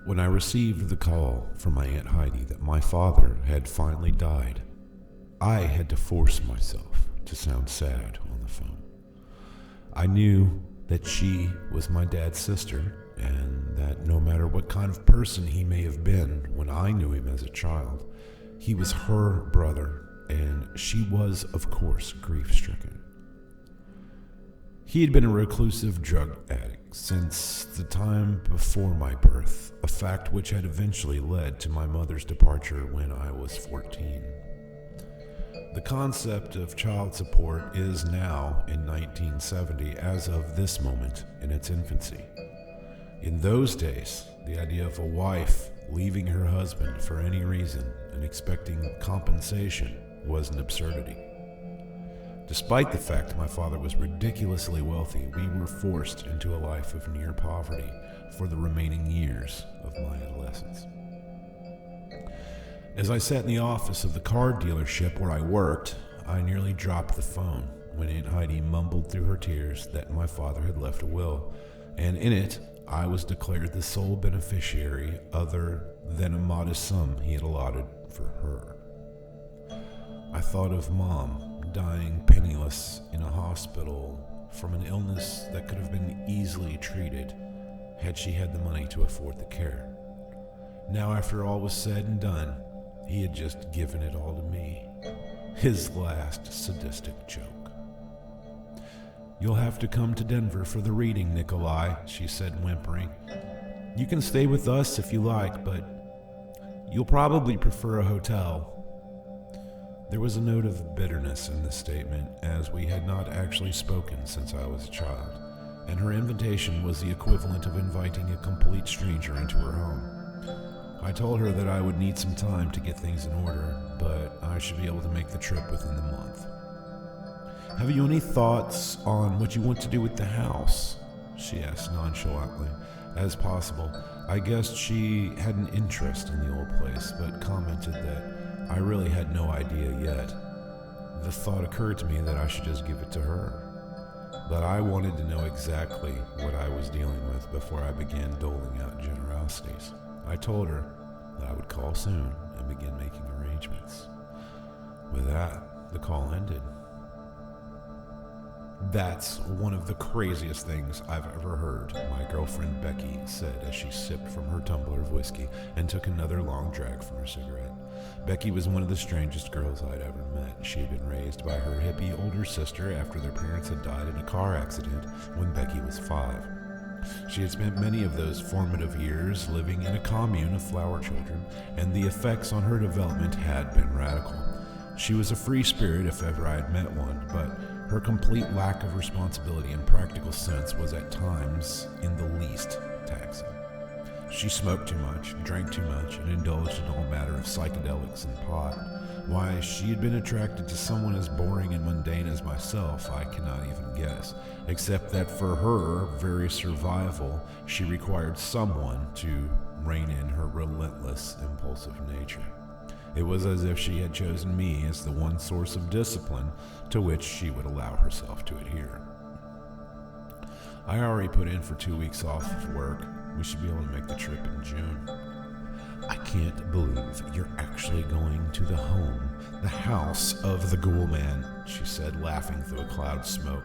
When I received the call from my Aunt Heidi that my father had finally died, I had to force myself to sound sad on the phone. I knew that she was my dad's sister, and that no matter what kind of person he may have been when I knew him as a child, he was her brother, and she was, of course, grief-stricken. He had been a reclusive drug addict since the time before my birth, a fact which had eventually led to my mother's departure when I was 14. The concept of child support is now, in 1970, as of this moment, in its infancy. In those days, the idea of a wife leaving her husband for any reason and expecting compensation was an absurdity. Despite the fact my father was ridiculously wealthy, we were forced into a life of near poverty for the remaining years of my adolescence. As I sat in the office of the car dealership where I worked, I nearly dropped the phone when Aunt Heidi mumbled through her tears that my father had left a will, and in it, I was declared the sole beneficiary other than a modest sum he had allotted for her. I thought of Mom dying penniless in a hospital from an illness that could have been easily treated had she had the money to afford the care. Now, after all was said and done, he had just given it all to me. His last sadistic joke. "You'll have to come to Denver for the reading, Nikolai," she said, whimpering. "You can stay with us if you like, but you'll probably prefer a hotel." There was a note of bitterness in this statement, as we had not actually spoken since I was a child, and her invitation was the equivalent of inviting a complete stranger into her home. I told her that I would need some time to get things in order, but I should be able to make the trip within the month. "Have you any thoughts on what you want to do with the house?" she asked nonchalantly. As possible, I guessed she had an interest in the old place, but commented that I really had no idea yet. The thought occurred to me that I should just give it to her, but I wanted to know exactly what I was dealing with before I began doling out generosities. I told her that I would call soon and begin making arrangements. With that, the call ended. "That's one of the craziest things I've ever heard," my girlfriend Becky said as she sipped from her tumbler of whiskey and took another long drag from her cigarette. Becky was one of the strangest girls I'd ever met. She had been raised by her hippie older sister after their parents had died in a car accident when Becky was 5. She had spent many of those formative years living in a commune of flower children, and the effects on her development had been radical. She was a free spirit if ever I had met one, but her complete lack of responsibility and practical sense was at times in the least taxing. She smoked too much, drank too much, and indulged in all manner of psychedelics and pot. Why she had been attracted to someone as boring and mundane as myself, I cannot even guess, except that for her very survival, she required someone to rein in her relentless, impulsive nature. It was as if she had chosen me as the one source of discipline to which she would allow herself to adhere. I already put in for 2 weeks off of work. We should be able to make the trip in June. "I can't believe you're actually going to the house of the Ghoul Man," she said, laughing through a cloud of smoke.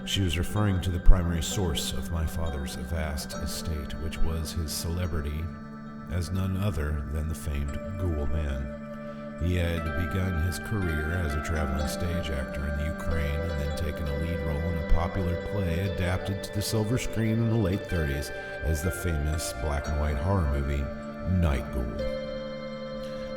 She was referring to the primary source of my father's vast estate, which was his celebrity as none other than the famed Ghoul Man. He had begun his career as a traveling stage actor in the Ukraine and then taken a lead role in a popular play adapted to the silver screen in the late 30s as the famous black and white horror movie Night Ghoul.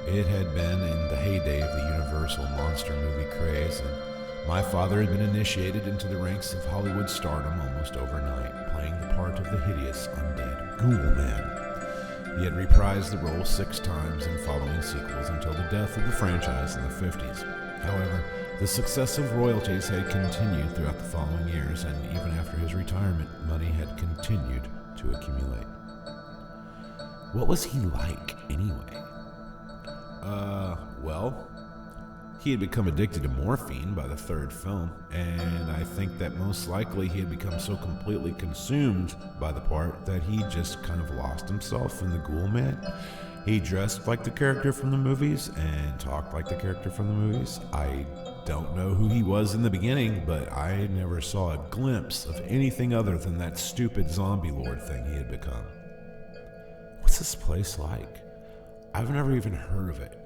It had been in the heyday of the Universal monster movie craze, and my father had been initiated into the ranks of Hollywood stardom almost overnight, playing the part of the hideous undead Ghoul Man. He had reprised the role 6 times in following sequels until the death of the franchise in the 50s. However, the successive royalties had continued throughout the following years, and even after his retirement, money had continued to accumulate. What was he like, anyway? Well, He had become addicted to morphine by the third film, and I think that most likely he had become so completely consumed by the part that he just kind of lost himself in the Ghoul Man. He dressed like the character from the movies and talked like the character from the movies. I don't know who he was in the beginning, but I never saw a glimpse of anything other than that stupid zombie lord thing he had become. What's this place like? I've never even heard of it.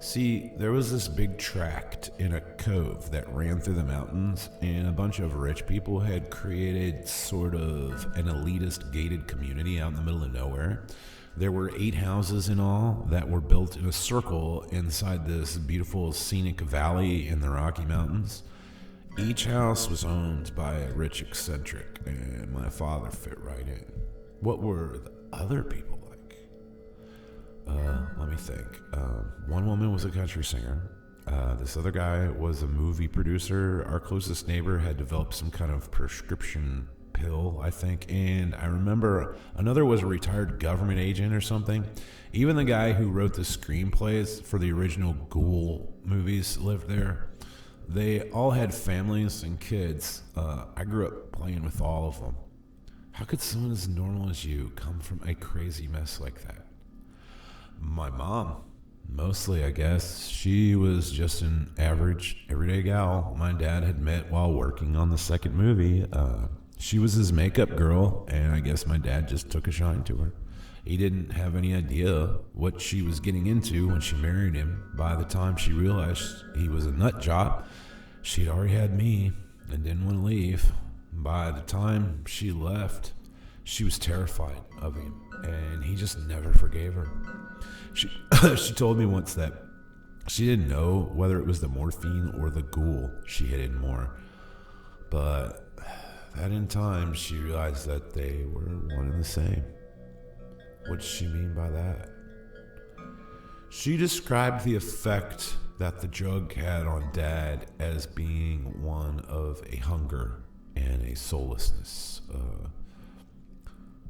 See, there was this big tract in a cove that ran through the mountains, and a bunch of rich people had created sort of an elitist gated community out in the middle of nowhere. There were 8 houses in all that were built in a circle inside this beautiful scenic valley in the Rocky Mountains. Each house was owned by a rich eccentric, and my father fit right in. What were the other people like? Let me think. One woman was a country singer. This other guy was a movie producer. Our closest neighbor had developed some kind of prescription pill, I think. And I remember another was a retired government agent or something. Even the guy who wrote the screenplays for the original Ghoul movies lived there. They all had families and kids. I grew up playing with all of them. How could someone as normal as you come from a crazy mess like that? My mom, mostly, I guess. She was just an average, everyday gal my dad had met while working on the second movie. She was his makeup girl, and I guess my dad just took a shine to her. He didn't have any idea what she was getting into when she married him. By the time she realized he was a nut job, she'd already had me and didn't want to leave. By the time she left, she was terrified of him, and he just never forgave her. She told me once that she didn't know whether it was the morphine or the ghoul she hated more, but that in time she realized that they were one and the same. What did she mean by that? She described the effect that the drug had on Dad as being one of a hunger and a soullessness.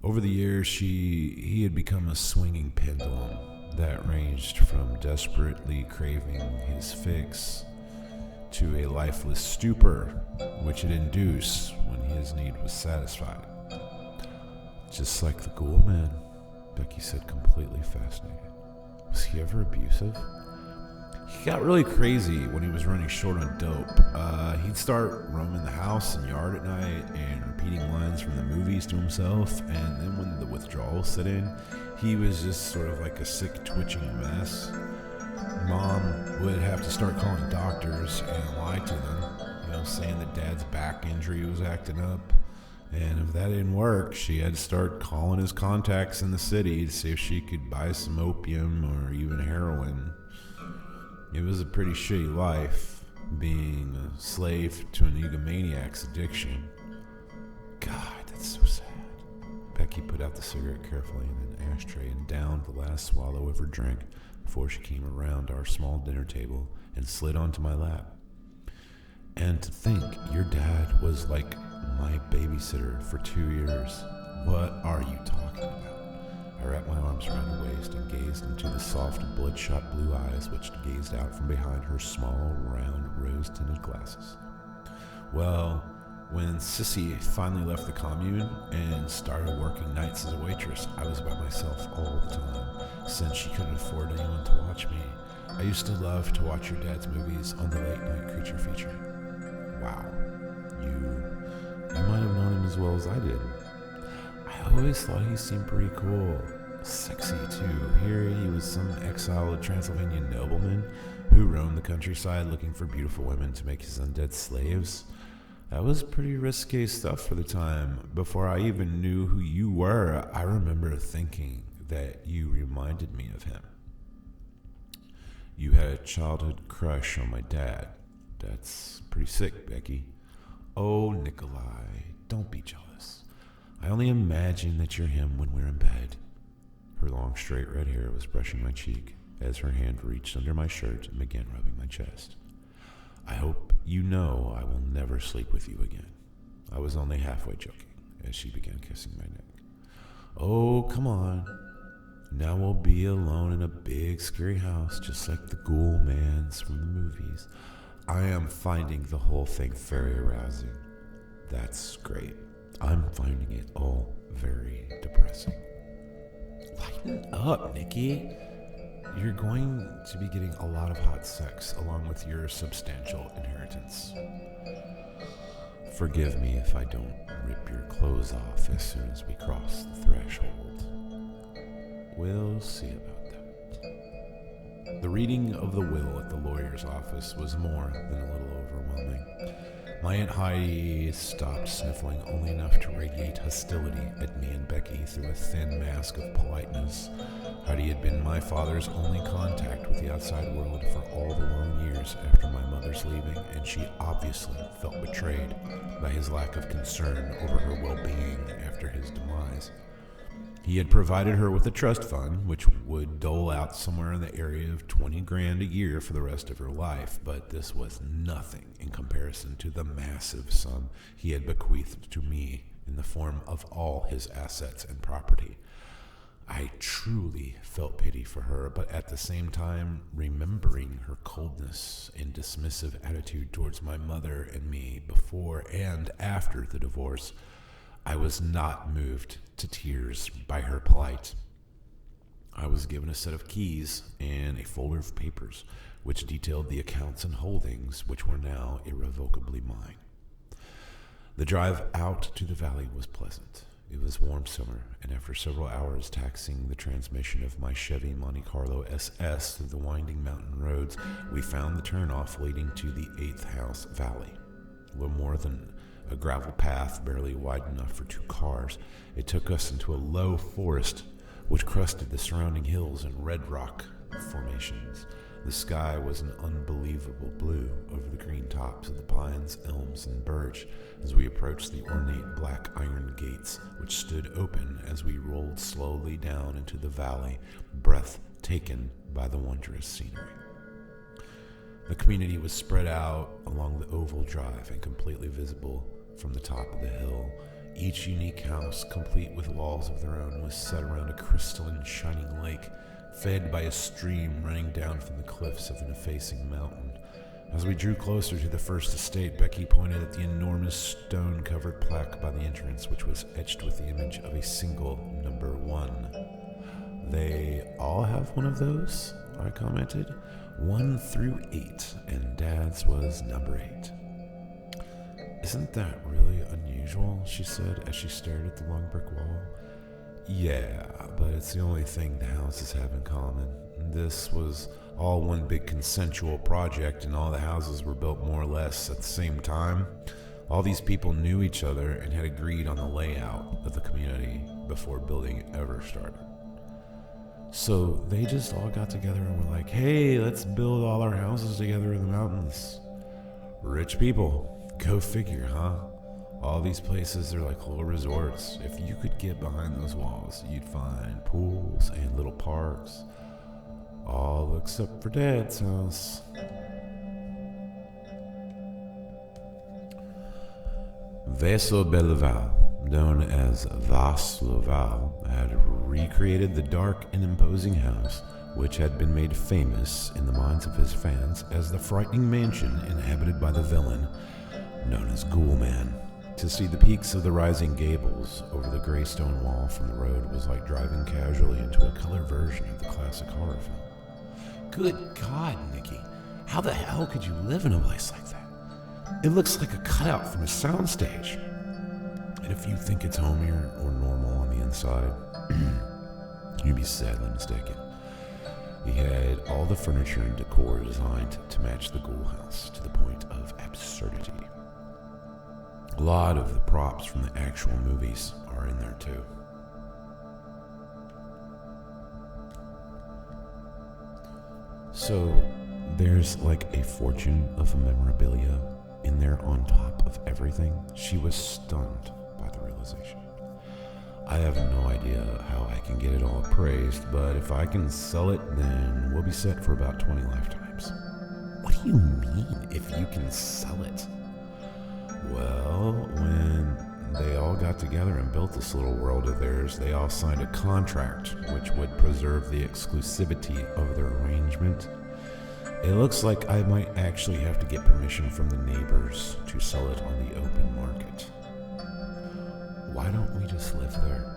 Over the years, he had become a swinging pendulum that ranged from desperately craving his fix to a lifeless stupor, which it induced when his need was satisfied. Just like the Ghoul Man, Becky said, completely fascinated. Was he ever abusive? He got really crazy when he was running short on dope. He'd start roaming the house and yard at night and repeating lines from the movies to himself, and then when the withdrawal set in, he was just sort of like a sick, twitching mess. Mom would have to start calling doctors and lie to them, saying that Dad's back injury was acting up. And if that didn't work, she had to start calling his contacts in the city to see if she could buy some opium or even heroin. It was a pretty shitty life, being a slave to an egomaniac's addiction. God, that's so sad. Becky put out the cigarette carefully in an ashtray and downed the last swallow of her drink before she came around our small dinner table and slid onto my lap. And to think your dad was like my babysitter for 2 years. What are you talking about? I wrapped my arms around her waist and gazed into the soft, bloodshot blue eyes which gazed out from behind her small, round, rose-tinted glasses. Well, when Sissy finally left the commune and started working nights as a waitress, I was by myself all the time, since she couldn't afford anyone to watch me. I used to love to watch your dad's movies on the late-night creature feature. Wow. You might have known him as well as I did. I always thought he seemed pretty cool. Sexy, too. Here he was some exiled Transylvanian nobleman who roamed the countryside looking for beautiful women to make his undead slaves. That was pretty risque stuff for the time. Before I even knew who you were, I remember thinking that you reminded me of him. You had a childhood crush on my dad. That's pretty sick, Becky. Oh, Nikolai, don't be jealous. I only imagine that you're him when we're in bed. Her long, straight red hair was brushing my cheek as her hand reached under my shirt and began rubbing my chest. I hope you know I will never sleep with you again. I was only halfway joking as she began kissing my neck. Oh, come on. Now we'll be alone in a big, scary house, just like the ghoul mans from the movies. I am finding the whole thing very arousing. That's great. I'm finding it all very depressing. Lighten up, Nikki. You're going to be getting a lot of hot sex along with your substantial inheritance. Forgive me if I don't rip your clothes off as soon as we cross the threshold. We'll see about that. The reading of the will at the lawyer's office was more than a little overwhelming. My Aunt Heidi stopped sniffling only enough to radiate hostility at me and Becky through a thin mask of politeness. Heidi had been my father's only contact with the outside world for all the long years after my mother's leaving, and she obviously felt betrayed by his lack of concern over her well-being after his demise. He had provided her with a trust fund, which would dole out somewhere in the area of $20,000 a year for the rest of her life, but this was nothing in comparison to the massive sum he had bequeathed to me in the form of all his assets and property. I truly felt pity for her, but at the same time, remembering her coldness and dismissive attitude towards my mother and me before and after the divorce, I was not moved to tears by her plight. I was given a set of keys and a folder of papers which detailed the accounts and holdings which were now irrevocably mine. The drive out to the valley was pleasant. It was warm summer, and after several hours taxing the transmission of my Chevy Monte Carlo SS through the winding mountain roads, we found the turnoff leading to the 8th House Valley. A little more than a gravel path barely wide enough for 2 cars, it took us into a low forest which crusted the surrounding hills in red rock formations. The sky was an unbelievable blue over the green tops of the pines, elms, and birch as we approached the ornate black iron gates which stood open as we rolled slowly down into the valley, breath taken by the wondrous scenery. The community was spread out along the oval drive and completely visible from the top of the hill. Each unique house, complete with walls of their own, was set around a crystalline, shining lake, fed by a stream running down from the cliffs of an effacing mountain. As we drew closer to the first estate, Becky pointed at the enormous stone-covered plaque by the entrance, which was etched with the image of a single number 1. They all have one of those? I commented. 1 through 8, and Dad's was number 8. Isn't that really unusual? She said as she stared at the long brick wall. Yeah, but it's the only thing the houses have in common. This was all one big consensual project, and all the houses were built more or less at the same time. All these people knew each other and had agreed on the layout of the community before building ever started. So they just all got together and were like, hey, let's build all our houses together in the mountains. Rich people. Go figure, huh? All these places are like little resorts. If you could get behind those walls, you'd find pools and little parks. All except for Dad's house. Vaso Belival, known as Vasloval, had recreated the dark and imposing house, which had been made famous in the minds of his fans as the frightening mansion inhabited by the villain known as Ghoulman. To see the peaks of the rising gables over the gray stone wall from the road was like driving casually into a color version of the classic horror film. Good God, Nikki, how the hell could you live in a place like that? It looks like a cutout from a soundstage. And if you think it's homier or normal on the inside, you'd be sadly mistaken. He had all the furniture and decor designed to match the ghoul house to the point of absurdity. A lot of the props from the actual movies are in there too. So there's like a fortune of memorabilia in there on top of everything. She was stunned by the realization. I have no idea how I can get it all appraised, but if I can sell it, then we'll be set for about 20 lifetimes. What do you mean, if you can sell it? Well, when they all got got together and built this little world of theirs, they all signed a contract which would preserve the exclusivity of their arrangement. It looks like I might actually have to get permission from the neighbors to sell it on the open market. Why don't we just live there?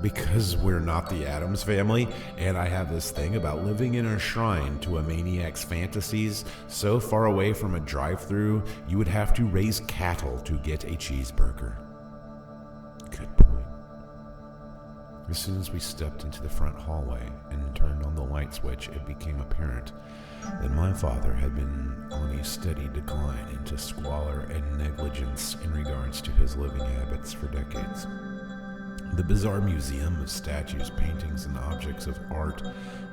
Because we're not the Addams family, and I have this thing about living in a shrine to a maniac's fantasies so far away from a drive-thru, you would have to raise cattle to get a cheeseburger. Good point. As soon as we stepped into the front hallway and turned on the light switch, it became apparent that my father had been on a steady decline into squalor and negligence in regards to his living habits for decades. The bizarre museum of statues, paintings, and objects of art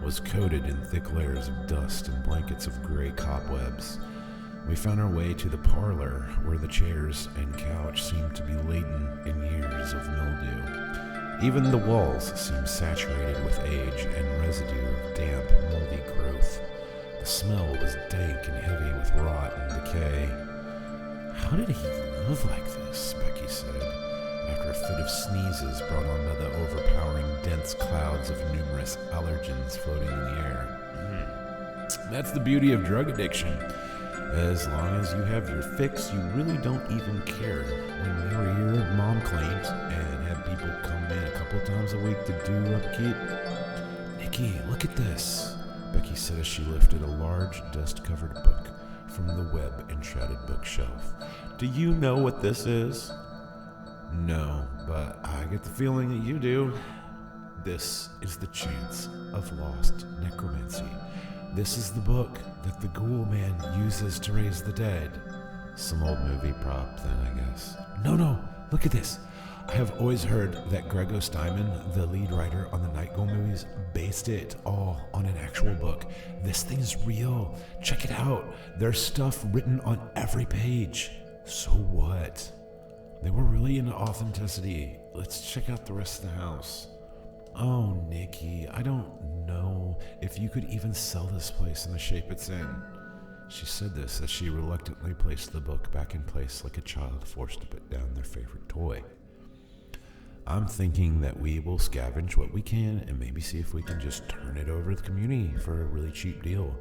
was coated in thick layers of dust and blankets of gray cobwebs. We found our way to the parlor, where the chairs and couch seemed to be laden in years of mildew. Even the walls seemed saturated with age and residue of damp, moldy growth. The smell was dank and heavy with rot and decay. "How did he live like this?" Becky said, after a fit of sneezes brought on by the overpowering dense clouds of numerous allergens floating in the air. That's the beauty of drug addiction. As long as you have your fix, you really don't even care. When we were here, Mom claimed, and had people come in a couple times a week to do upkeep. "Nikki, look at this," Becky said as she lifted a large, dust-covered book from the web-enshrouded bookshelf. "Do you know what this is?" "No, but I get the feeling that you do." "This is the chance of lost necromancy. This is the book that the ghoul man uses to raise the dead." Some old movie prop then, I guess. No, look at this. I have always heard that Grego Steinman, the lead writer on the Night Ghoul movies, based it all on an actual book. This thing's real. Check it out. There's stuff written on every page. So what? They were really into authenticity. Let's check out the rest of the house. "Oh, Nikki, I don't know if you could even sell this place in the shape it's in." She said this as she reluctantly placed the book back in place like a child forced to put down their favorite toy. "I'm thinking that we will scavenge what we can and maybe see if we can just turn it over to the community for a really cheap deal.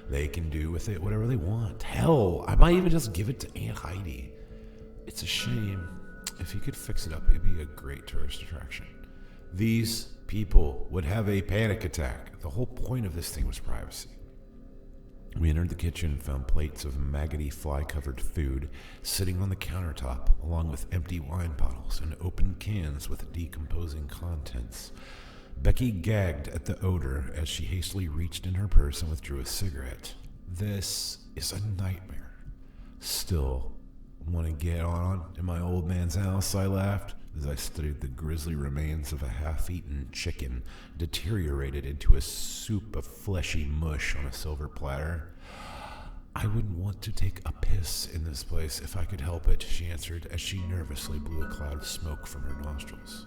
They can do with it whatever they want. Hell, I might even just give it to Aunt Heidi. It's a shame. If you could fix it up, it'd be a great tourist attraction. These people would have a panic attack. The whole point of this thing was privacy." We entered the kitchen and found plates of maggoty, fly-covered food sitting on the countertop, along with empty wine bottles and open cans with decomposing contents. Becky gagged at the odor as she hastily reached in her purse and withdrew a cigarette. "This is a nightmare." "Still, want to get on in my old man's house?" I laughed as I studied the grisly remains of a half-eaten chicken deteriorated into a soup of fleshy mush on a silver platter. "I wouldn't want to take a piss in this place if I could help it," she answered as she nervously blew a cloud of smoke from her nostrils.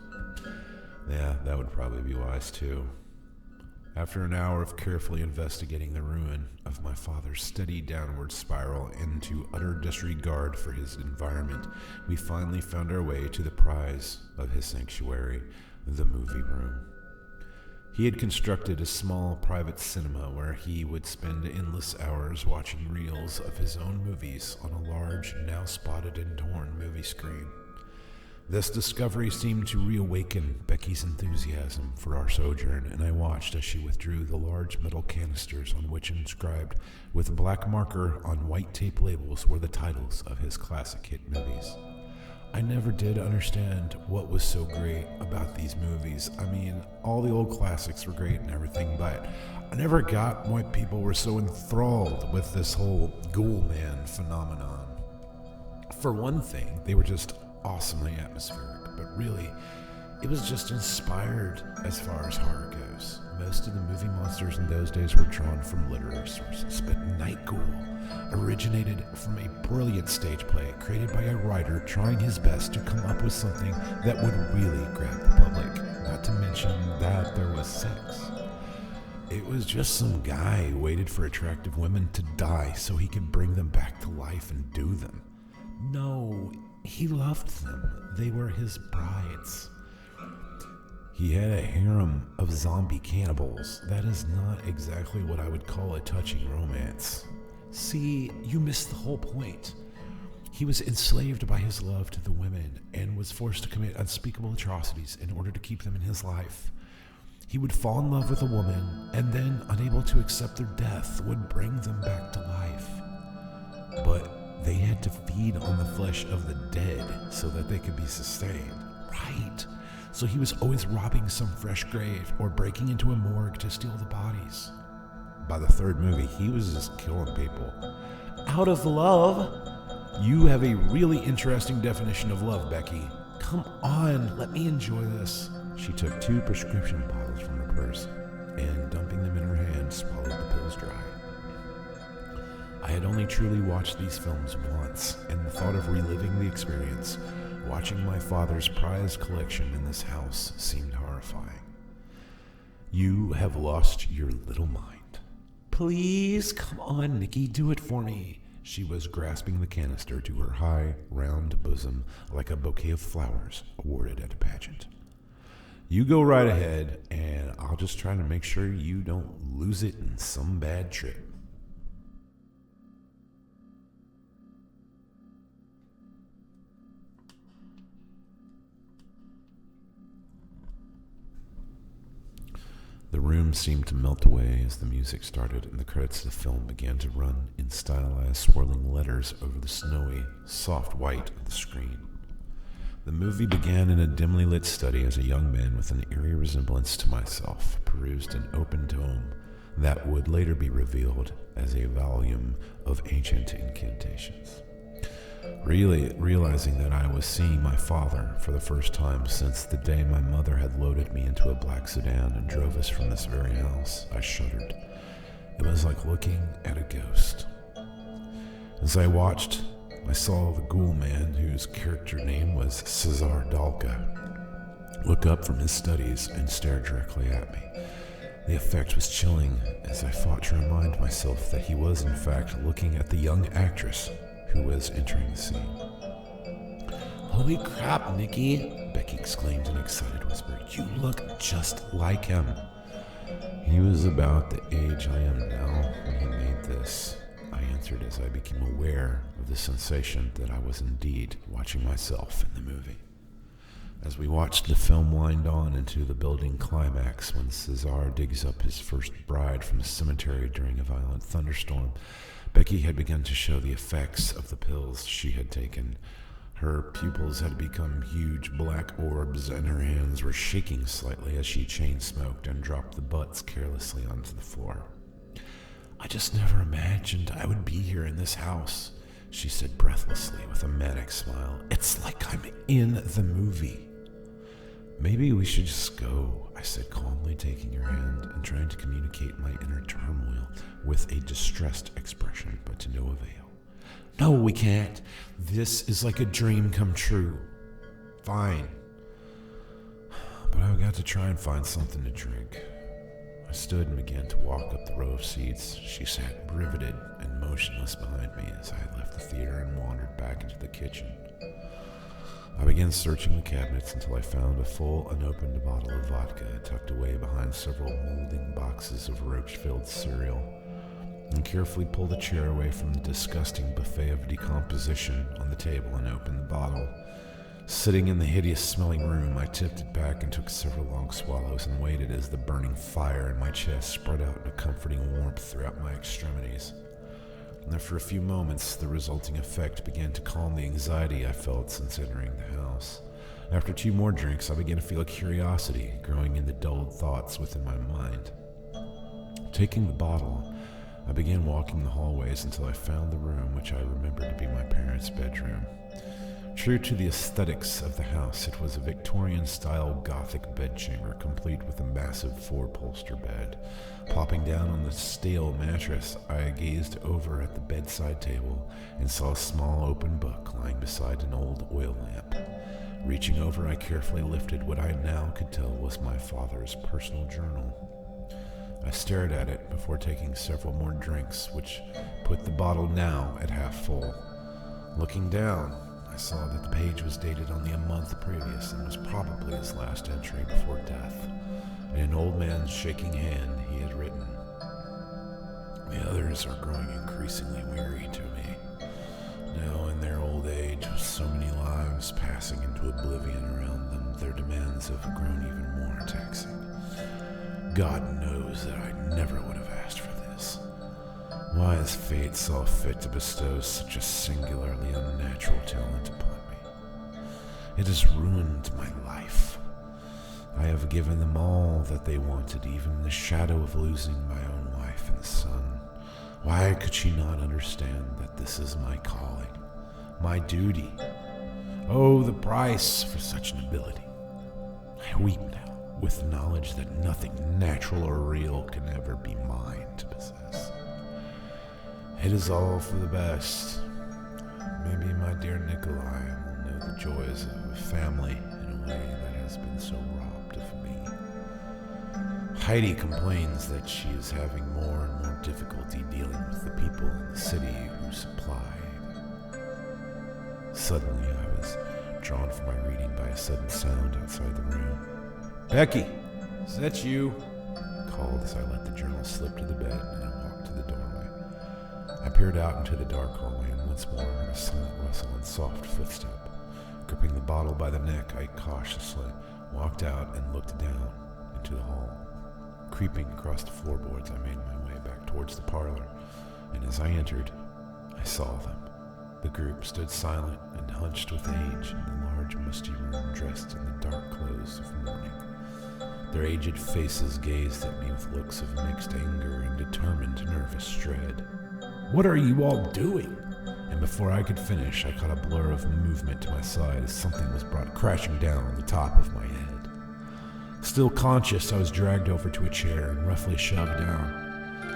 "Yeah, that would probably be wise too." After an hour of carefully investigating the ruin of my father's steady downward spiral into utter disregard for his environment, we finally found our way to the prize of his sanctuary, the movie room. He had constructed a small private cinema where he would spend endless hours watching reels of his own movies on a large, now spotted and torn movie screen. This discovery seemed to reawaken Becky's enthusiasm for our sojourn, and I watched as she withdrew the large metal canisters on which inscribed with a black marker on white tape labels were the titles of his classic hit movies. I never did understand what was so great about these movies. I mean, all the old classics were great and everything, but I never got why people were so enthralled with this whole ghoul man phenomenon. For one thing, they were just awesomely atmospheric, but really, it was just inspired as far as horror goes. Most of the movie monsters in those days were drawn from literary sources, but Night Ghoul originated from a brilliant stage play created by a writer trying his best to come up with something that would really grab the public, not to mention that there was sex. It was just some guy who waited for attractive women to die so he could bring them back to life and do them. No, he loved them. they were his brides. He had a harem of zombie cannibals. That is not exactly what I would call a touching romance. See, you missed the whole point. He was enslaved by his love to the women and was forced to commit unspeakable atrocities in order to keep them in his life. He would fall in love with a woman and then, unable to accept their death, would bring them back to life. But they had to feed on the flesh of the dead so that they could be sustained. Right. So he was always robbing some fresh grave or breaking into a morgue to steal the bodies. By the third movie, he was just killing people. Out of love? You have a really interesting definition of love, Becky. Come on, let me enjoy this. She took 2 prescription bottles from her purse and, dumping them in her hand, swallowed the pills dry. I had only truly watched these films once, and the thought of reliving the experience, watching my father's prized collection in this house, seemed horrifying. You have lost your little mind. Please, come on, Nikki, do it for me. She was grasping the canister to her high, round bosom like a bouquet of flowers awarded at a pageant. You go right ahead, and I'll just try to make sure you don't lose it in some bad trip. The room seemed to melt away as the music started and the credits of the film began to run in stylized swirling letters over the snowy, soft white of the screen. The movie began in a dimly lit study as a young man with an eerie resemblance to myself perused an open tome that would later be revealed as a volume of ancient incantations. Really realizing that I was seeing my father for the first time since the day my mother had loaded me into a black sedan and drove us from this very house, I shuddered. It was like looking at a ghost. As I watched, I saw the ghoul man, whose character name was Cesar Dalka, look up from his studies and stare directly at me. The effect was chilling as I fought to remind myself that he was in fact looking at the young actress who was entering the scene. Holy crap, Nikki, Becky exclaimed in an excited whisper. You look just like him. He was about the age I am now when he made this, I answered as I became aware of the sensation that I was indeed watching myself in the movie. As we watched the film wind on into the building climax when Cesar digs up his first bride from the cemetery during a violent thunderstorm, Becky had begun to show the effects of the pills she had taken. Her pupils had become huge black orbs, and her hands were shaking slightly as she chain-smoked and dropped the butts carelessly onto the floor. I just never imagined I would be here in this house, she said breathlessly with a manic smile. It's like I'm in the movie. Maybe we should just go, I said calmly, taking her hand and trying to communicate my inner turmoil with a distressed expression, but to no avail. No, we can't. This is like a dream come true. Fine. But I've got to try and find something to drink. I stood and began to walk up the row of seats. She sat riveted and motionless behind me as I had left the theater and wandered back into the kitchen. I began searching the cabinets until I found a full, unopened bottle of vodka tucked away behind several molding boxes of roach-filled cereal, and carefully pulled a chair away from the disgusting buffet of decomposition on the table and opened the bottle. Sitting in the hideous-smelling room, I tipped it back and took several long swallows and waited as the burning fire in my chest spread out in a comforting warmth throughout my extremities. And after a few moments, the resulting effect began to calm the anxiety I felt since entering the house. After 2 more drinks, I began to feel a curiosity growing in the dulled thoughts within my mind. Taking the bottle, I began walking the hallways until I found the room which I remembered to be my parents' bedroom. True to the aesthetics of the house, it was a Victorian-style Gothic bedchamber complete with a massive 4-upholster bed. Plopping down on the stale mattress, I gazed over at the bedside table and saw a small open book lying beside an old oil lamp. Reaching over, I carefully lifted what I now could tell was my father's personal journal. I stared at it before taking several more drinks, which put the bottle now at half full. Looking down, I saw that the page was dated only a month previous and was probably his last entry before death. In an old man's shaking hand, he had written, "The others are growing increasingly weary to me. Now in their old age, with so many lives passing into oblivion around them, their demands have grown even more taxing. God knows that I never would have asked for this. Why has fate saw fit to bestow such a singularly unnatural talent upon me? It has ruined my life. I have given them all that they wanted, even the shadow of losing my own wife and son. Why could she not understand that this is my calling, my duty? Oh, the price for such an ability. I weep now, with the knowledge that nothing natural or real can ever be mine to possess. It is all for the best. Maybe my dear Nikolai will know the joys of a family in a way that has been so robbed of me. Heidi complains that she is having more and more difficulty dealing with the people in the city who supply." Suddenly I was drawn from my reading by a sudden sound outside the room. "Becky, is that you?" I called as I let the journal slip to the bed and I walked to the doorway. I peered out into the dark hallway and once more heard a silent rustle and soft footstep. Gripping the bottle by the neck, I cautiously walked out and looked down into the hall. Creeping across the floorboards, I made my way back towards the parlor, and as I entered, I saw them. The group stood silent and hunched with age in the large musty room, dressed in the dark clothes of mourning. Their aged faces gazed at me with looks of mixed anger and determined nervous dread. "What are you all doing?" And before I could finish, I caught a blur of movement to my side as something was brought crashing down on the top of my head. Still conscious, I was dragged over to a chair and roughly shoved down.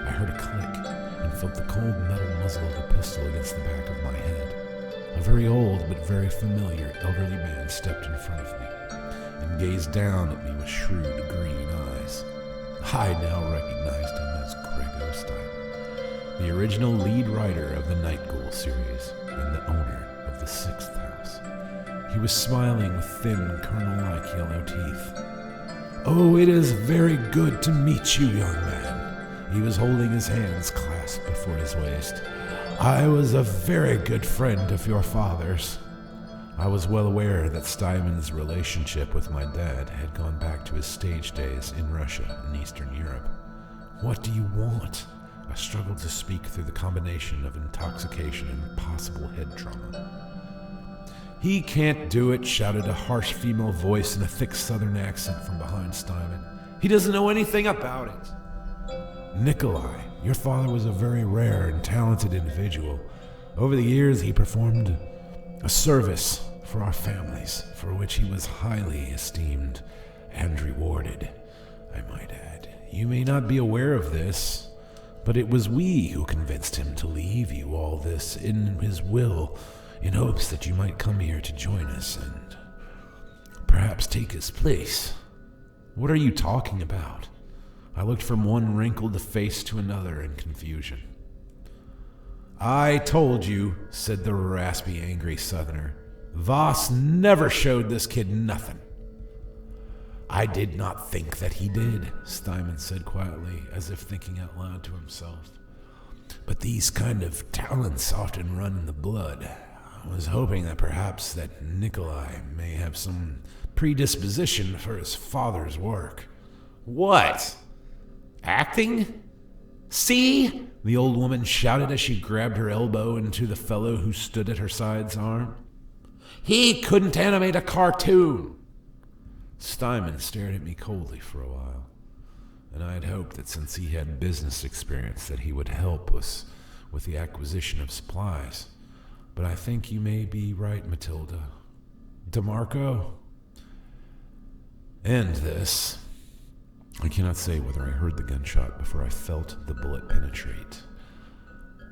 I heard a click and felt the cold metal muzzle of a pistol against the back of my head. A very old but very familiar elderly man stepped in front of me and gazed down at me with shrewd green eyes. I now recognized him as Greg Stein, the original lead writer of the Night Ghoul series and the owner of the Sixth House. He was smiling with thin, kernel-like yellow teeth. "Oh, it is very good to meet you, young man." He was holding his hands clasped before his waist. "I was a very good friend of your father's." I was well aware that Steinman's relationship with my dad had gone back to his stage days in Russia and Eastern Europe. "What do you want?" I struggled to speak through the combination of intoxication and possible head trauma. "He can't do it," shouted a harsh female voice in a thick southern accent from behind Steinman. "He doesn't know anything about it." "Nikolai, your father was a very rare and talented individual. Over the years, he performed a service for our families, for which he was highly esteemed and rewarded, I might add. You may not be aware of this, but it was we who convinced him to leave you all this in his will, in hopes that you might come here to join us and perhaps take his place." "What are you talking about?" I looked from one wrinkled face to another in confusion. "I told you," said the raspy, angry southerner. "Voss never showed this kid nothing." "I did not think that he did," Steinman said quietly, as if thinking out loud to himself. "But these kind of talents often run in the blood. I was hoping that perhaps that Nikolai may have some predisposition for his father's work." "What? Acting? See?" the old woman shouted as she grabbed her elbow into the fellow who stood at her side's arm. "He couldn't animate a cartoon." Steinman stared at me coldly for a while, and I had hoped that since he had business experience that he would help us with the acquisition of supplies. But I think you may be right, Matilda. DeMarco? End this. I cannot say whether I heard the gunshot before I felt the bullet penetrate,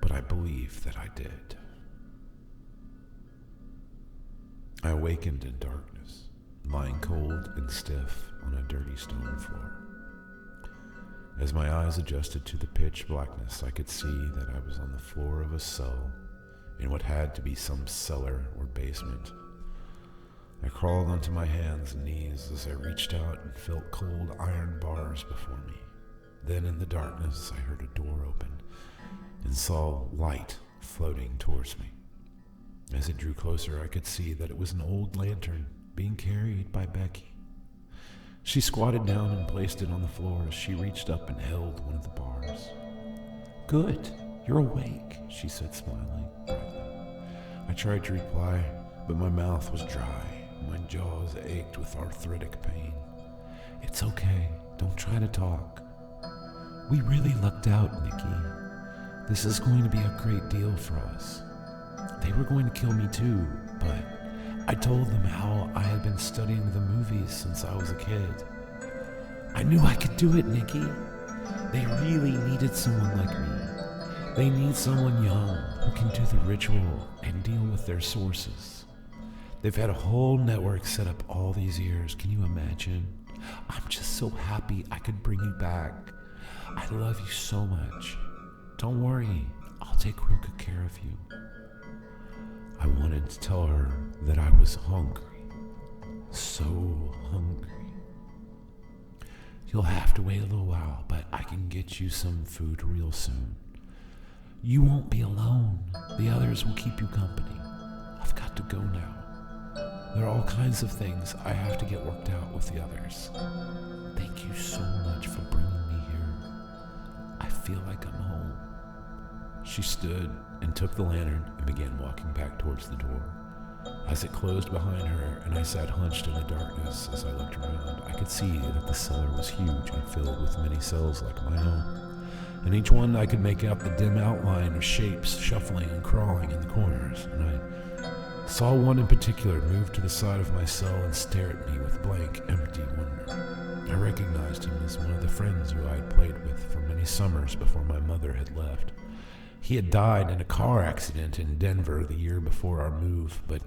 but I believe that I did. I awakened in darkness, lying cold and stiff on a dirty stone floor. As my eyes adjusted to the pitch blackness, I could see that I was on the floor of a cell in what had to be some cellar or basement. I crawled onto my hands and knees as I reached out and felt cold iron bars before me. Then in the darkness, I heard a door open and saw light floating towards me. As it drew closer, I could see that it was an old lantern being carried by Becky. She squatted down and placed it on the floor as she reached up and held one of the bars. "Good, you're awake," she said, smiling brightly. I tried to reply, but my mouth was dry. My jaws ached with arthritic pain. "It's okay. Don't try to talk. We really lucked out, Nikki. This is going to be a great deal for us. They were going to kill me too, but I told them how I had been studying the movies since I was a kid. I knew I could do it, Nikki. They really needed someone like me. They need someone young who can do the ritual and deal with their sources. They've had a whole network set up all these years. Can you imagine? I'm just so happy I could bring you back. I love you so much. Don't worry, I'll take real good care of you." I wanted to tell her that I was hungry. So hungry. "You'll have to wait a little while, but I can get you some food real soon. You won't be alone. The others will keep you company. I've got to go now. There are all kinds of things I have to get worked out with the others. Thank you so much for bringing me here. I feel like I'm home." She stood and took the lantern and began walking back towards the door. As it closed behind her and I sat hunched in the darkness as I looked around, I could see that the cellar was huge and filled with many cells like my own. In each one I could make out the dim outline of shapes shuffling and crawling in the corners, and I saw one in particular move to the side of my cell and stare at me with blank, empty wonder. I recognized him as one of the friends who I had played with for many summers before my mother had left. He had died in a car accident in Denver the year before our move, but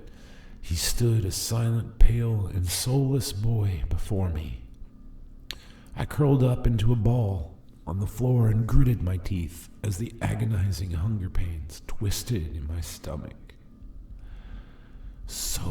he stood a silent, pale, and soulless boy before me. I curled up into a ball on the floor and gritted my teeth as the agonizing hunger pains twisted in my stomach. "So